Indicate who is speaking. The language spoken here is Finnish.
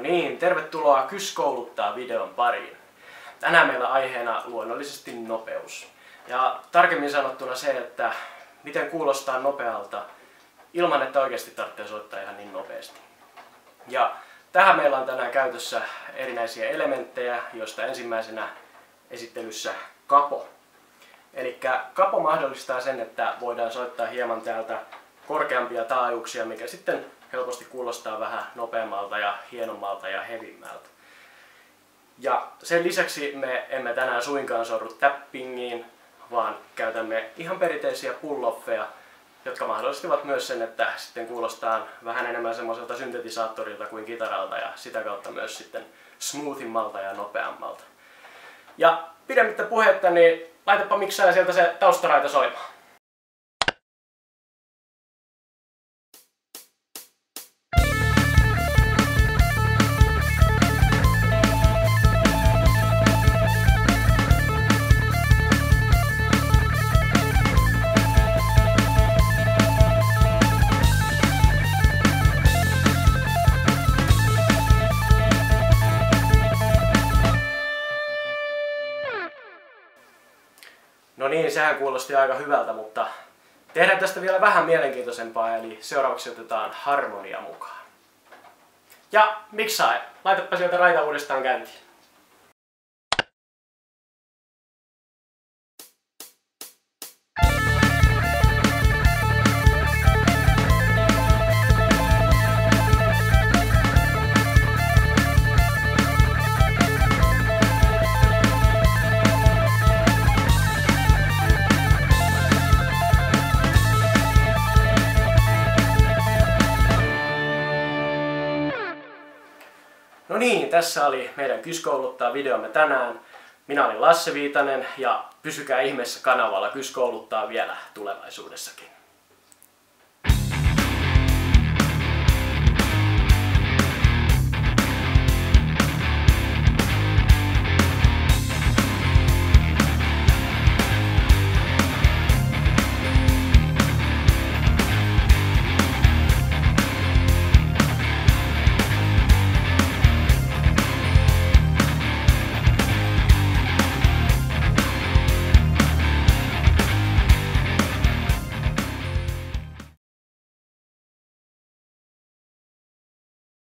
Speaker 1: niin, tervetuloa Kys kouluttaa videon pariin. Tänään meillä aiheena luonnollisesti nopeus. Ja tarkemmin sanottuna se, että miten kuulostaa nopealta ilman, että oikeasti tarvitsee soittaa ihan niin nopeasti. Ja tähän meillä on tänään käytössä erinäisiä elementtejä, joista ensimmäisenä esittelyssä kapo. Eli kapo mahdollistaa sen, että voidaan soittaa hieman täältä korkeampia taajuuksia, mikä sitten helposti kuulostaa vähän nopeammalta ja hienommalta ja hevimmältä. Ja sen lisäksi me emme tänään suinkaan sorru tappingiin, vaan käytämme ihan perinteisiä pull-offeja, jotka mahdollistavat myös sen, että sitten kuulostaa vähän enemmän semmoiselta syntetisaattorilta kuin kitaralta ja sitä kautta myös sitten smoothimmalta ja nopeammalta. Ja pidemmittä puhetta, niin laitapa miksää sieltä se taustaraita soimaan. No niin, sehän kuulosti aika hyvältä, mutta tehdään tästä vielä vähän mielenkiintoisempaa, eli seuraavaksi otetaan harmonia mukaan. Ja miksaa, laitapa sieltä raita uudestaan käyntiin. No niin, tässä oli meidän Kys kouluttaa videomme tänään. Minä olin Lasse Viitanen ja pysykää ihmeessä kanavalla, Kys kouluttaa vielä tulevaisuudessakin.